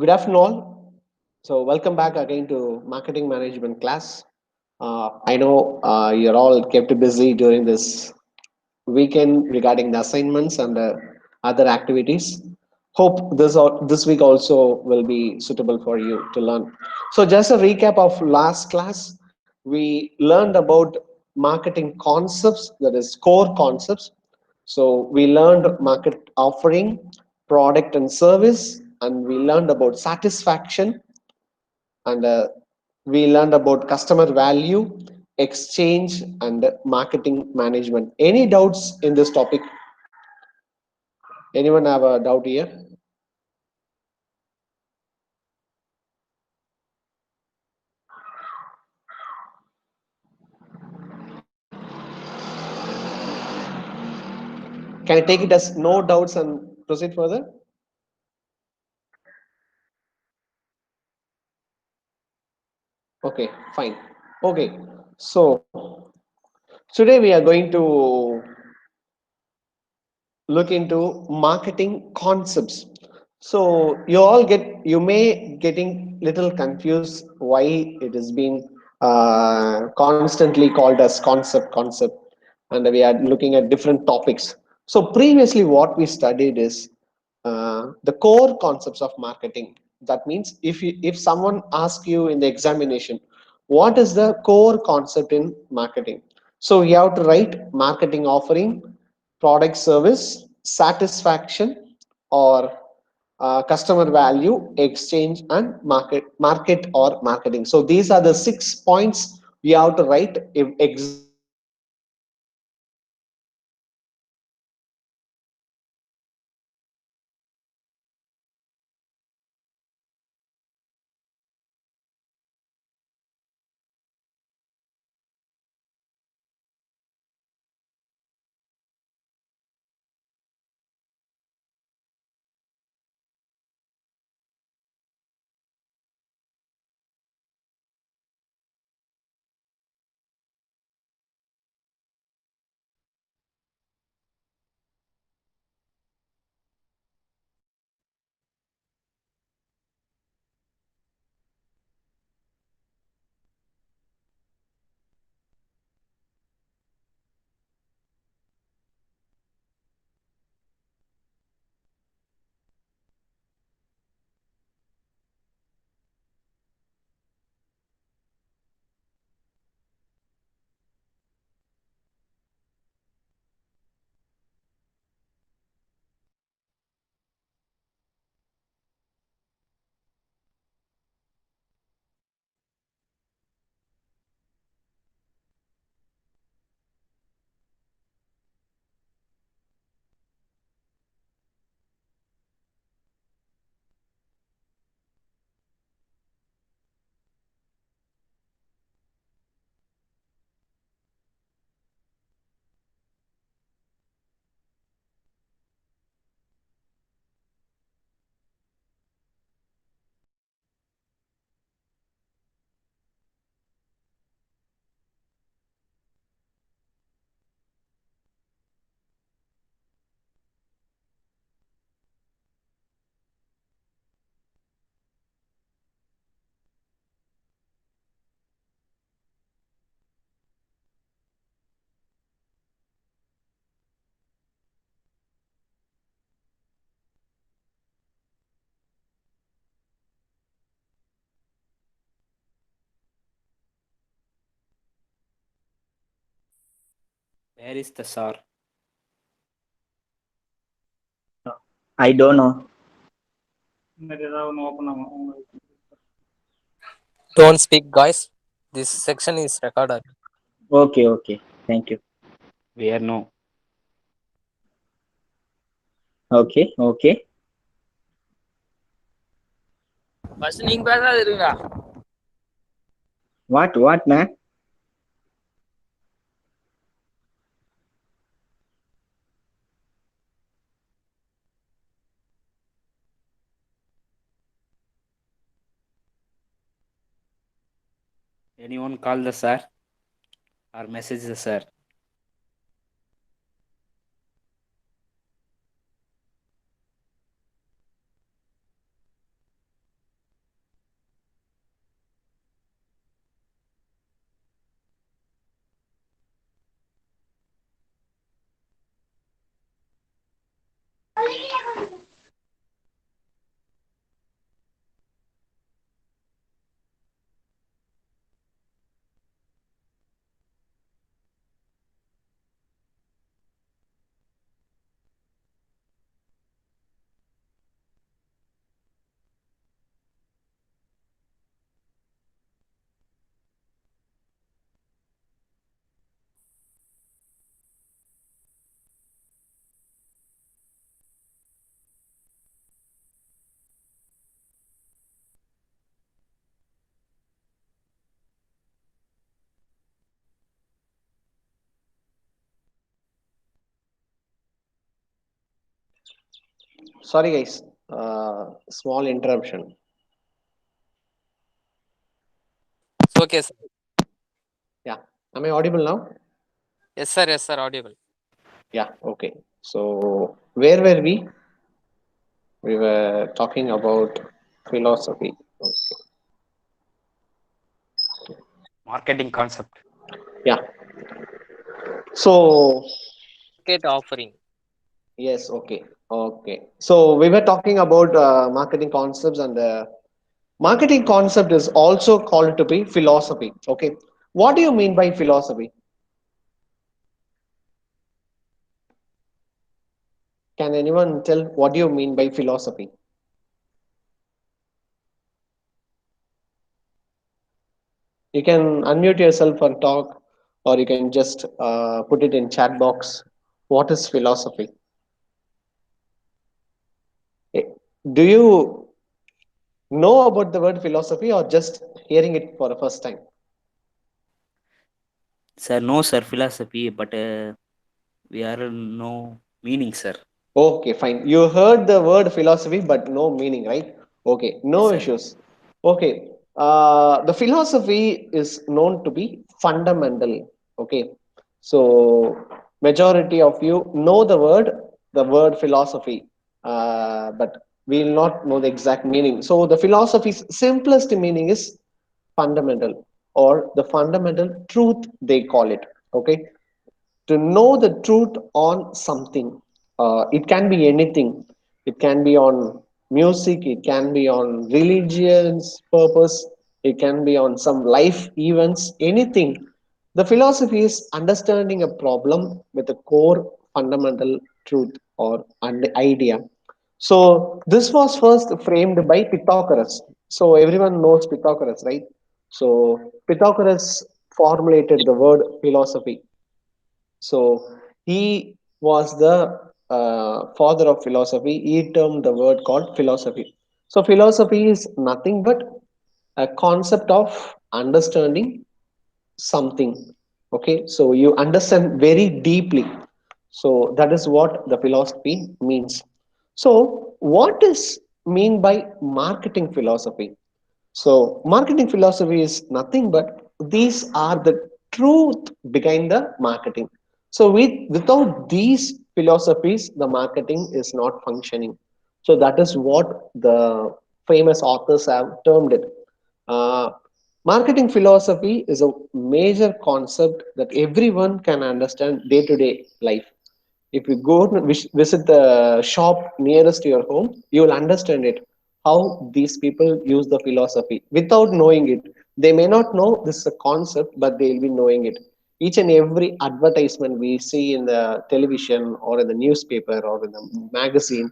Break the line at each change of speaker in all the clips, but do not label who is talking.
Good afternoon, all. So, welcome back again to marketing management class. I know you're all kept busy during this weekend regarding the assignments and other activities. Hope this week also will be suitable for you to learn. So, just a recap of last class, we learned about marketing concepts, that is core concepts. So we learned market offering, product and service, and we learned about satisfaction, and we learned about customer value, exchange, and marketing management. Any doubts in this topic? Anyone have a doubt here? Can I take it as no doubts and proceed further? Okay, fine. Okay, so today we are going to look into marketing concepts. So you may getting little confused why it is being constantly called as concept, and we are looking at different topics. So previously what we studied is the core concepts of marketing. That means if someone asks you in the examination, what is the core concept in marketing? So you have to write marketing offering, product service, satisfaction, or customer value, exchange, and market or marketing. So these are the 6 points you have to write if exam asks you what is the core concept of marketing. So
Where is the SAR?
I don't know.
Don't speak, guys. This section is recorded.
Okay, okay. Thank you.
Where no?
Okay, okay.
First, நீங்க பேசாத இருங்க.
What, man?
Anyone call the sir or message the sir?
Sorry, guys. Small interruption.
It's okay, sir.
Yeah. Am I audible now?
Yes, sir, audible.
Yeah. Okay. So where were we? We were talking about philosophy.
Marketing concept.
Yeah. So
Market offering.
yes. Okay. Okay. So we were talking about marketing concepts, and marketing concept is also called to be philosophy. Okay. What do you mean by philosophy? Can anyone tell what do you mean by philosophy? You can unmute yourself and talk, or you can just put it in chat box. What is philosophy? Eh, Do you know about the word philosophy, or just hearing it for the first time?
Sir, no, sir, philosophy, but we are no meaning, sir.
Okay, fine. You heard the word philosophy, but no meaning, right? Okay,
Yes,
no
sir.
issues. Okay, the philosophy is known to be fundamental. Okay, so majority of you know the word philosophy, but we will not know the exact meaning. So the philosophy's simplest meaning is fundamental, or the fundamental truth they call it. Okay, to know the truth on something. It can be anything. It can be on music, it can be on religion's purpose, it can be on some life events, anything. The philosophy is understanding a problem with a core fundamental truth or an idea. So this was first framed by Pythagoras. So everyone knows Pythagoras, right? So Pythagoras formulated the word philosophy. So he was the father of philosophy. He termed the word called philosophy. So philosophy is nothing but a concept of understanding something. Okay, so you understand very deeply. So that is what the philosophy means. So what is mean by marketing philosophy? So, marketing philosophy is nothing but these are the truth behind the marketing. So, without these philosophies, the marketing is not functioning. So, that is what the famous authors have termed it. Uh, Marketing philosophy is a major concept that everyone can understand day to day life. If you go to visit the shop nearest to your home, you will understand it. How these people use the philosophy without knowing it. They may not know this is a concept, but they will be knowing it. Each and every advertisement we see in the television or in the newspaper or in the magazine,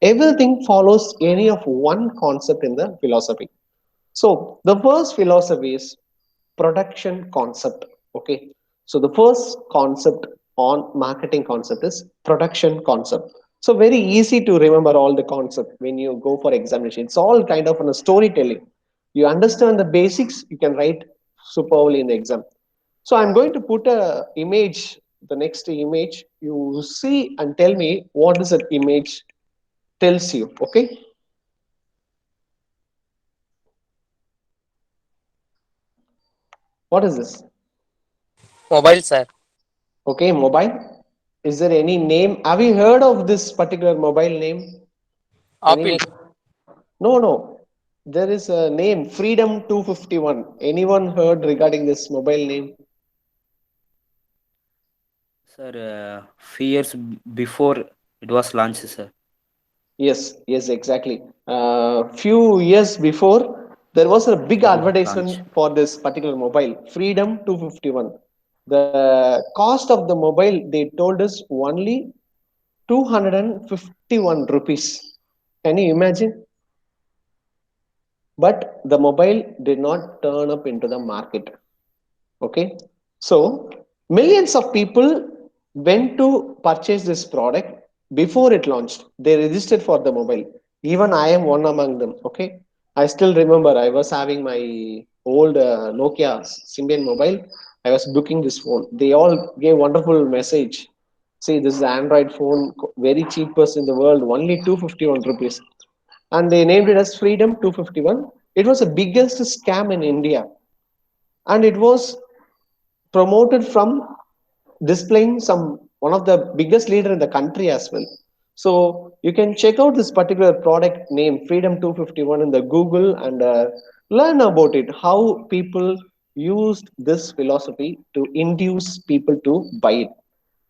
everything follows any of one concept in the philosophy. So the first philosophy is production concept. Okay. So the first concept on marketing concept is production concept. So very easy to remember all the concept when you go for examination. It's all kind of on a storytelling. You understand the basics, you can write superbly in the exam. So I'm going to put a image, the next image. You see and tell me what is that image tells you. Okay. What is this?
Mobile, sir.
Okay, mobile. Is there any name? Have you heard of this particular mobile name? Any
Apple.
name? No, no. There is a name, Freedom 251. Anyone heard regarding this mobile name?
Sir, few years before it was launched, sir.
Yes, yes, exactly. Few years before, there was a big
Before it launched.
advertisement for this particular mobile, Freedom 251. The cost of the mobile, they told us only 251 rupees. Can you imagine? But the mobile did not turn up into the market. Okay, so millions of people went to purchase this product before it launched. They registered for the mobile. Even I am one among them. Okay, I still remember I was having my old Nokia Symbian mobile. I was booking this phone. They all gave wonderful message. See, this is Android phone, very cheapest in the world, only 251 rupees. And they named it as Freedom 251. It was the biggest scam in India. And it was promoted from displaying some one of the biggest leader in the country as well. So you can check out this particular product name Freedom 251 in the Google and learn about it, how people used this philosophy to induce people to buy it.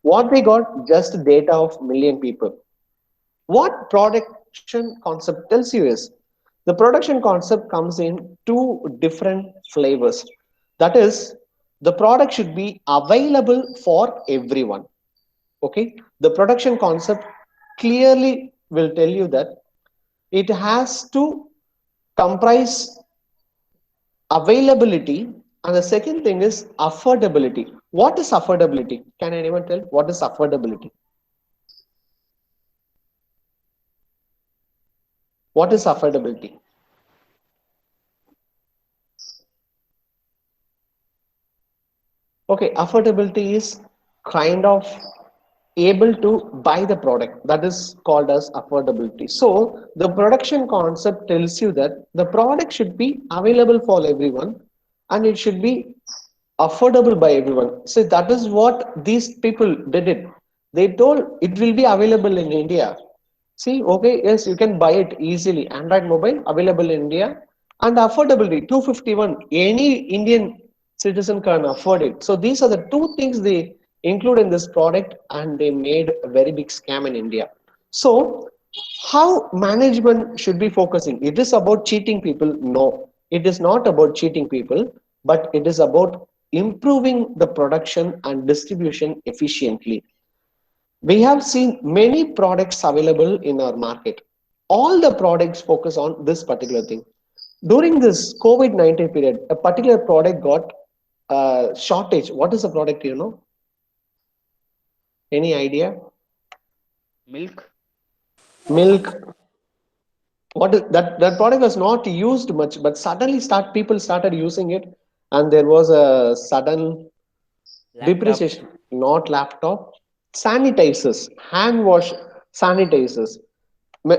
What they got, just data of million people. What production concept tells you is the production concept comes in two different flavors. That is, the product should be available for everyone. Okay, the production concept clearly will tell you that it has to comprise availability, and the second thing is affordability. What is affordability? Can anyone tell what is affordability? What is affordability? Okay, affordability is kind of able to buy the product, that is called as affordability. So the production concept tells you that the product should be available for everyone and it should be affordable by everyone. So that is what these people did it. They told it will be available in India. See, okay, yes, you can buy it easily. Android mobile available in India and affordability 251. Any Indian citizen can afford it. So these are the two things they include in this product, and they made a very big scam in India. So how management should be focusing? It is about cheating people? No, it is not about cheating people, but it is about improving the production and distribution efficiently. We have seen many products available in our market. All the products focus on this particular thing. During this COVID-19 period, a particular product got a shortage. What is the product, you know? Any idea?
Milk.
Milk. What is that product was not used much, but suddenly people started using it, and there was a sudden
Laptop.
depreciation. Not laptop, sanitizers, hand wash sanitizers.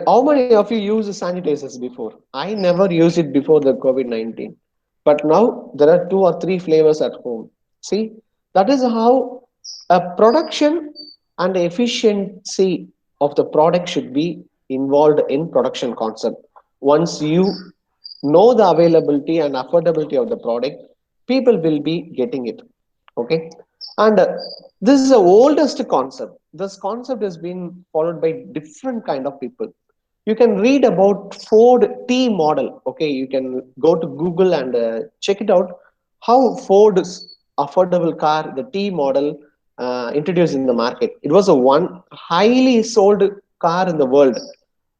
How many of you use sanitizers before? I never used it before the COVID-19. But now there are two or three flavors at home. See, that is how a production and efficiency of the product should be involved in production concept. Once you know the availability and affordability of the product, people will be getting it. Okay. And this is the oldest concept. This concept has been followed by different kind of people. You can read about Ford T model. Okay, you can go to Google and check it out. How Ford's affordable car, the T model, introduced in the market. It was a one highly sold car in the world.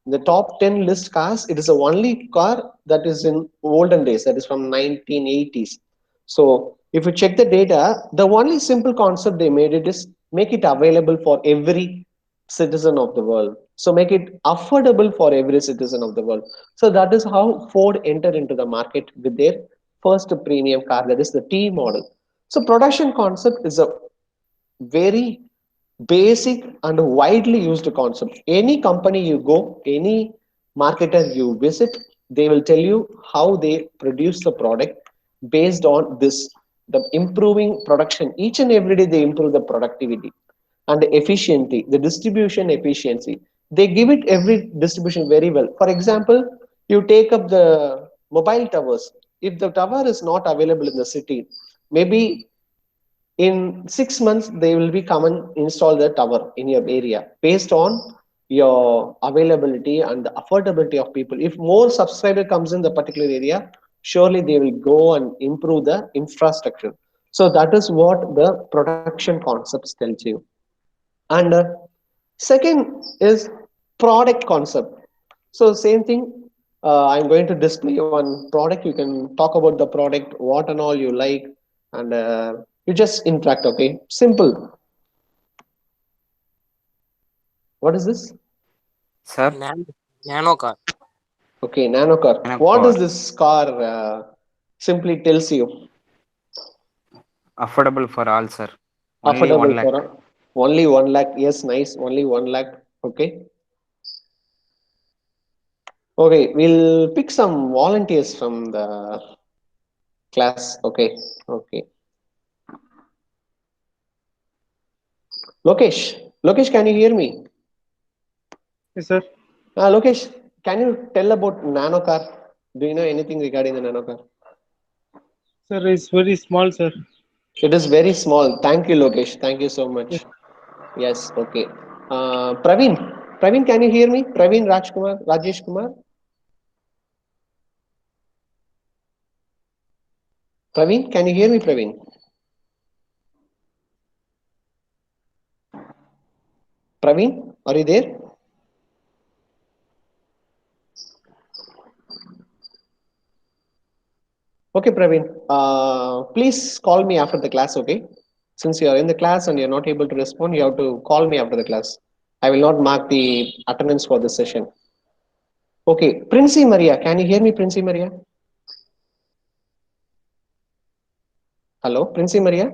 In the top 10 list cars, it is the only car that is in olden days, that is from 1980s. So if you check the data, the only simple concept they made it is make it available for every citizen of the world. So make it affordable for every citizen of the world. So that is how Ford entered into the market with their first premium car, that is the T model. So production concept is a very basic and widely used concept. Any company you go, any marketer you visit, they will tell you how they produce the product based on this, the improving production. Each and every day they improve the productivity and the efficiency, the distribution efficiency. They give it every distribution very well. For example, you take up the mobile towers. If the tower is not available in the city, maybe in 6 months they will be come and install the tower in your area based on your availability and the affordability of people. If more subscriber comes in the particular area, surely they will go and improve the infrastructure. So that is what the production concepts tells you. And second is product concept. So same thing, I'm going to display one product. You can talk about the product, what and all you like, and you just interact. Okay, simple. What is this?
Sir.
Nano car.
Okay, nano car.
Nano
What
car.
does this car simply tells you?
Affordable for all, sir. Only
Affordable
1 lakh.
for all. Only 1 lakh. Yes, nice. Only 1 lakh. Okay. Okay, we'll pick some volunteers from the class. Okay. Okay. Lokesh. Lokesh, can you hear me?
Yes, sir.
Lokesh, can you tell about nano car? Do you know anything regarding the nano car?
Sir, it's very small, sir.
It is very small. Thank you, Lokesh. Thank you so
Yes.
much. Yes, okay. Praveen, Praveen, can you hear me? Praveen Rajkumar, Rajesh Kumar. Praveen, can you hear me, Praveen? Praveen, are you there? Okay, Praveen. Please call me after the class, okay? Since you are in the class and you're not able to respond, you have to call me after the class. I will not mark the attendance for this session. Okay, Princey Maria, can you hear me, Princey Maria? Hello, Princey Maria?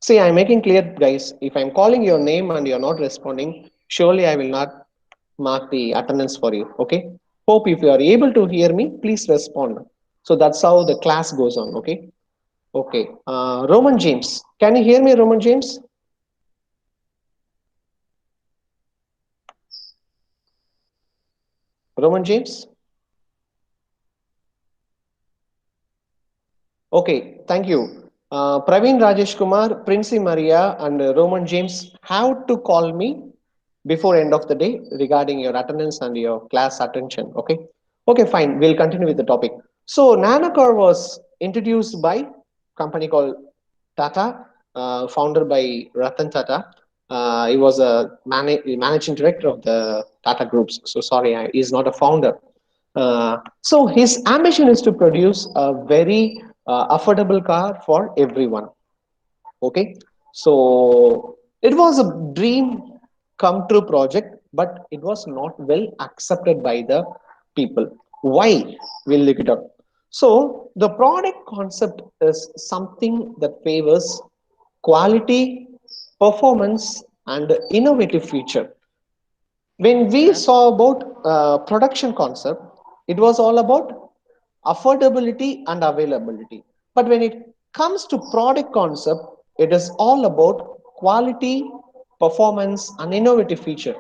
See, I'm making clear, guys. If I'm calling your name and you're not responding, surely I will not mark the attendance for you. Okay. Hope if you are able to hear me, please respond. So that's how the class goes on. Okay. Okay. Roman James, can you hear me, Roman James? Roman James. Okay. Thank you. Praveen Rajesh Kumar, Princey Maria, and Roman James have to call me before end of the day regarding your attendance and your class attention. Okay. Okay, fine. We'll continue with the topic. So Nanocore was introduced by company called Tata, founded by Ratan Tata. He was a managing director of the Tata Groups. So sorry, he's not a founder. So his ambition is to produce a very affordable car for everyone. Okay, so it was a dream come true project, but it was not well accepted by the people. Why? We'll look it up. So the product concept is something that favors quality, performance, and innovative feature. When we saw about production concept, it was all about affordability and availability. But when it comes to product concept, it is all about quality, performance, and innovative feature.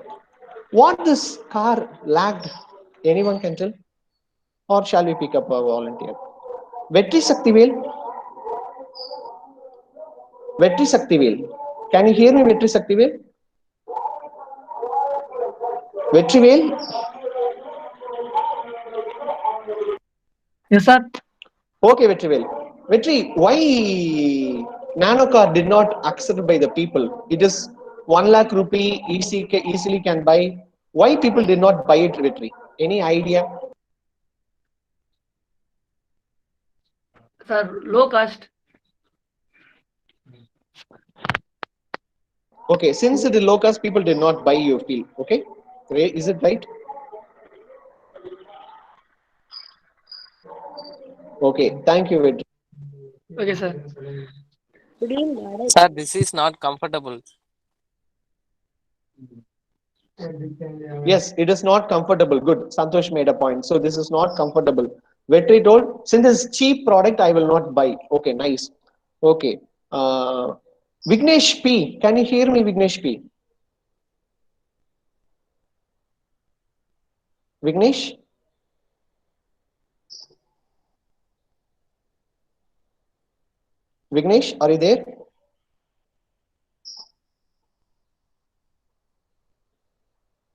What this car lacked, anyone can tell? Or shall we pick up a volunteer? Vetri Saktivel, Vetri Saktivel. Can you hear me, Vetri Saktivel? Vetrivel?
Yes, sir.
Okay, Vetrivel. Vetri, why nanocar did not accepted by the people? It is 1 lakh rupee easily can buy. Why people did not buy it, Vetri? Any idea?
Sir, low cost.
Okay, since it is low cost, people did not buy, you feel. Okay, is it right? Okay, thank you, Vetri.
Okay, sir.
Sir, this is not comfortable.
Yes, it is not comfortable. Good. Santosh made a point. So this is not comfortable. Vetri told, since it's cheap product, I will not buy. Okay, nice. Okay. Vignesh P. Can you hear me, Vignesh P? Vignesh? Vignesh, are you there?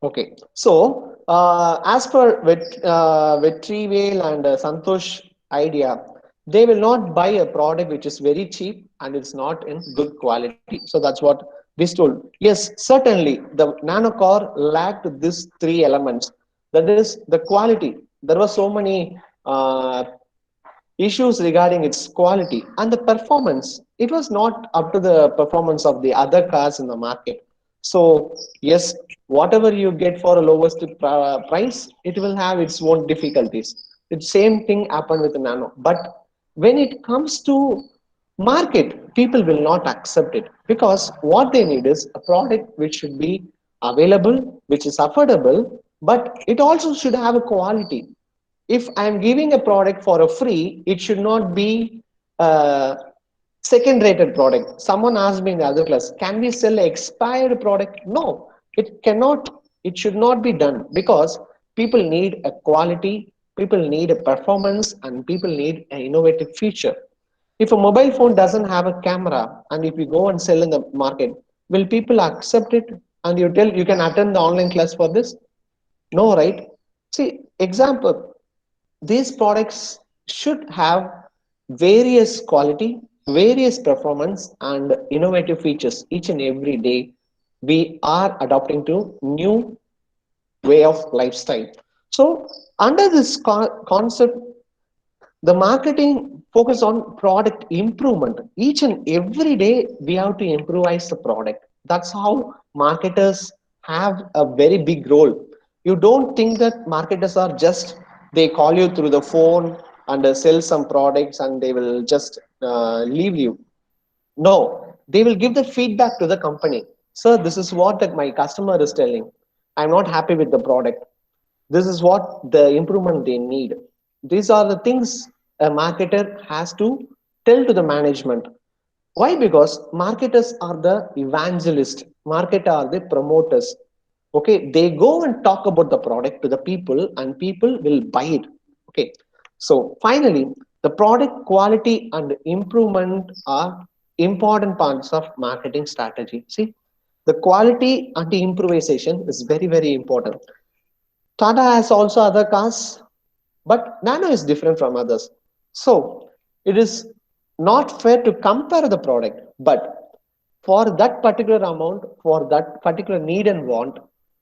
Okay. So, as per Vetrivel and Santosh idea, they will not buy a product which is very cheap and it's not in good quality. So that's what this told. Yes, certainly the nanocore lacked these three elements. That is the quality. There were so many issues regarding its quality and the performance. It was not up to the performance of the other cars in the market. So yes, whatever you get for a lowest price, it will have its own difficulties. The same thing happened with the nano. But when it comes to market, people will not accept it because what they need is a product which should be available, which is affordable, but it also should have a quality. If I'm giving a product for a free, it should not be a second rated product. Someone asked me in the other class, can we sell expired product? No, it cannot, it should not be done because people need a quality, people need a performance, and people need an innovative feature. If a mobile phone doesn't have a camera and if you go and sell in the market, will people accept it? And you tell you can attend the online class for this? No, right? See, example, these products should have various quality, various performance, and innovative features each and every day. We are adopting to new way of lifestyle. So, under this concept, the marketing focus on product improvement. Each and every day, we have to improvise the product. That's how marketers have a very big role. You don't think that marketers are just they call you through the phone and sell some products and they will just leave you. No, they will give the feedback to the company. Sir, this is what that my customer is telling. I'm not happy with the product. This is what the improvement they need. These are the things a marketer has to tell to the management. Why? Because marketers are the evangelist, marketer are the promoters. Okay, they go and talk about the product to the people, and people will buy it. Okay, so finally, the product quality and improvement are important parts of marketing strategy. See, the quality and the improvisation is very, very important. Tata has also other cars, but Nano is different from others. So it is not fair to compare the product, but for that particular amount, for that particular need and want,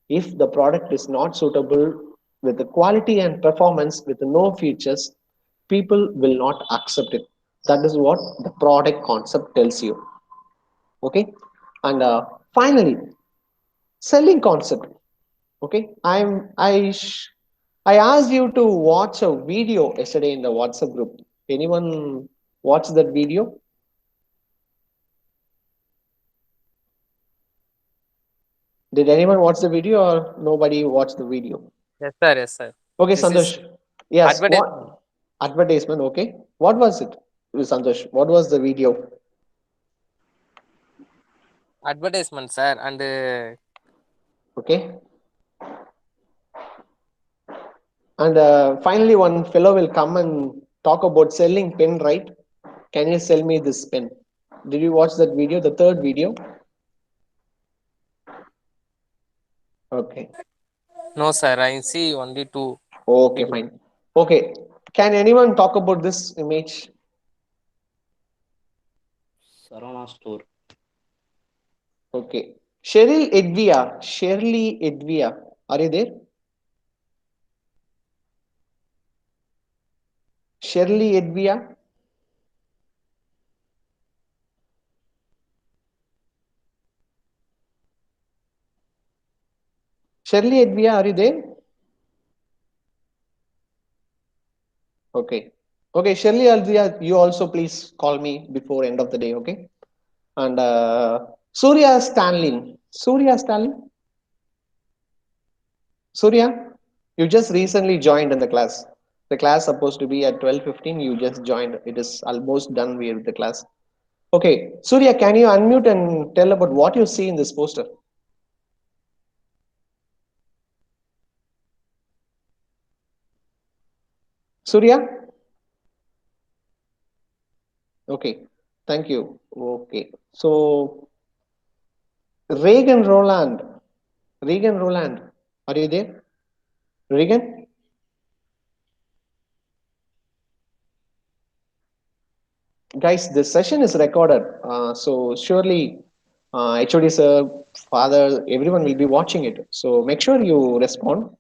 if the product is not suitable with the quality and performance with no features, people will not accept it. That is what the product concept tells you. Okay, and finally, selling concept. Okay, I asked you to watch a video yesterday in the WhatsApp group. Anyone watch that video? Did anyone watch the video or nobody watched the video?
Yes, sir. Yes, sir.
Okay,
This is
Santosh. Yes,
advertisement.
what advertisement? Okay, what was it, Santosh? What was the video?
Advertisement, sir. And
Okay, and finally, one fellow will come and talk about selling pen, right? Can you sell me this pen? Did you watch that video? The third video? Okay.
no, sir. I see only two
Okay,
videos.
fine. Okay. Can anyone talk about this image?
Sarana store.
Okay. Shirley Edvia, are you there? Shirley Edvia? Shirley Edvia, are you there? Okay. Okay, Shirley Edvia, you also please call me before end of the day, okay? And Surya Stanley. Surya Stanley? Surya, you just recently joined in the class. The class supposed to be at 12:15. You just joined. It is almost done with the class. Okay, Surya, can you unmute and tell about what you see in this poster? Surya? Okay, thank you. Okay, so Regan Roland. Regan Roland, are you there? Regan? Guys, this session is recorded. So surely HOD sir, father, everyone will be watching it. So make sure you respond.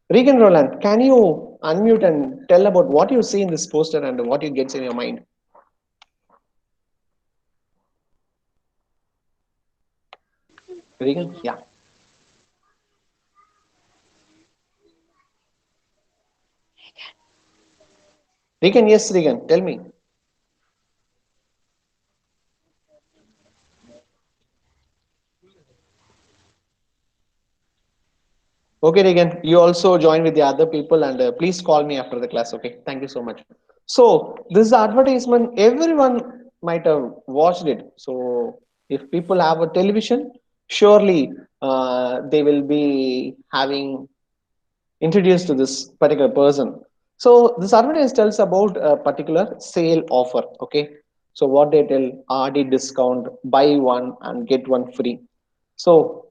Regan Roland, can you unmute and tell about what you see in this poster and what you gets in your mind? Regan? Yeah. Regan, yes, Regan, tell me. Okay, Regan, you also join with the other people and please call me after the class. Okay, thank you so much. So, this advertisement, everyone might have watched it. So, if people have a television, surely they will be having introduced to this particular person. So, this advertisement tells about a particular sale offer. Okay, so what they tell, RD discount, buy one and get one free. So,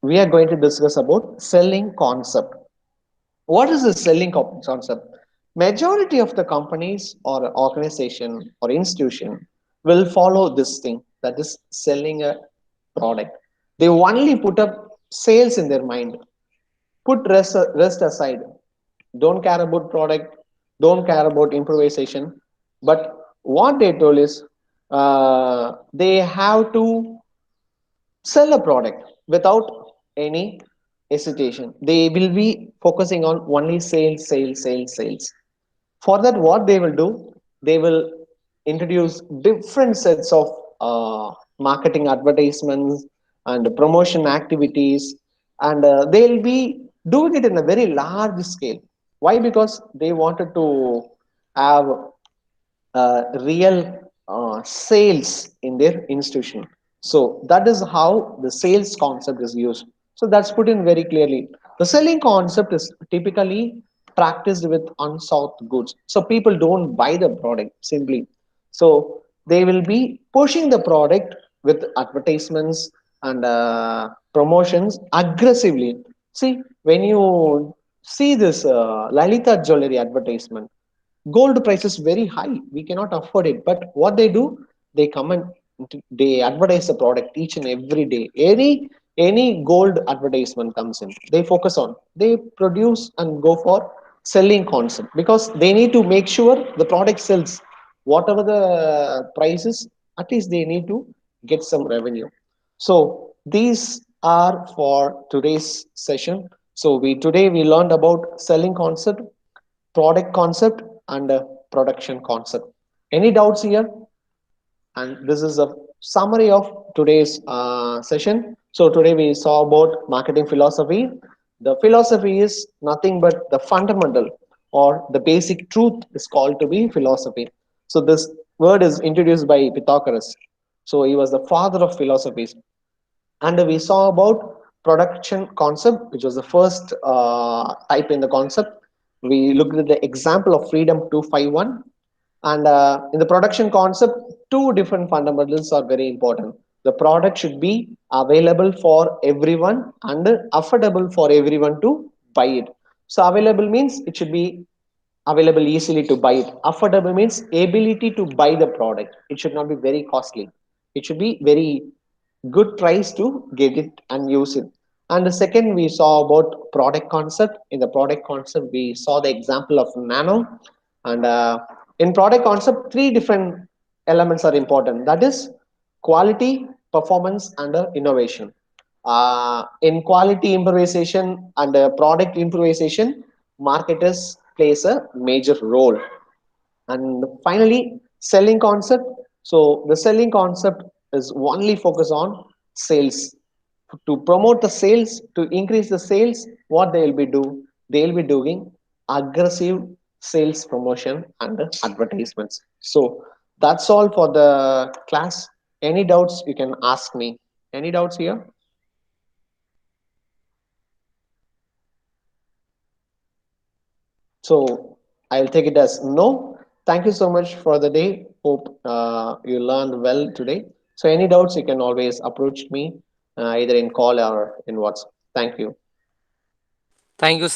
we are going to discuss about selling concept. What is the selling concept? Majority of the companies or organization or institution will follow this thing, that is selling a product. They only put up sales in their mind. Put rest aside. Don't care about product. Don't care about improvisation. But what they told is they have to sell a product without any hesitation. They will be focusing on only sales, sales, sales, sales. For that, what they will do, they will introduce different sets of marketing advertisements and promotion activities, and they'll be doing it in a very large scale. Why? Because they wanted to have real sales in their institution. So that is how the sales concept is used. So that's put in very clearly. The selling concept is typically practiced with unsold goods. So people don't buy the product simply. So they will be pushing the product with advertisements and promotions aggressively. See, when you see this Lalita jewelry advertisement, gold price is very high, we cannot afford it, but what they do, they come and they advertise the product each and every day. Any gold advertisement comes in, they focus on, they produce and go for selling concept, because they need to make sure the product sells whatever the price is. At least they need to get some revenue. So these are for today's session. So we today we learned about selling concept, product concept, and production concept. Any doubts here? And this is a summary of today's session. So today we saw about marketing philosophy. The philosophy is nothing but the fundamental or the basic truth is called to be philosophy. So this word is introduced by Pythagoras. So he was the father of philosophies. And we saw about production concept, which was the first type in the concept. We looked at the example of freedom 251. And in the production concept, two different fundamentals are very important. The product should be available for everyone and affordable for everyone to buy it. So available means it should be available easily to buy it. Affordable means ability to buy the product. It should not be very costly. It should be very good price to get it and use it. And the second, we saw about product concept. In the product concept, we saw the example of nano. And in product concept, three different elements are important. That is quality, performance, and innovation. In quality improvisation and product improvisation, marketers plays a major role. And finally, selling concept. So the selling concept is only focus on sales. To promote the sales, to increase the sales, what they will be do? They will be doing aggressive sales promotion and advertisements. So that's all for the class. Any doubts you can ask me. Any doubts here? So I'll take it as no. Thank you so much for the day. Hope you learned well today. So any doubts, you can always approach me either in call or in WhatsApp. Thank you.
Thank you,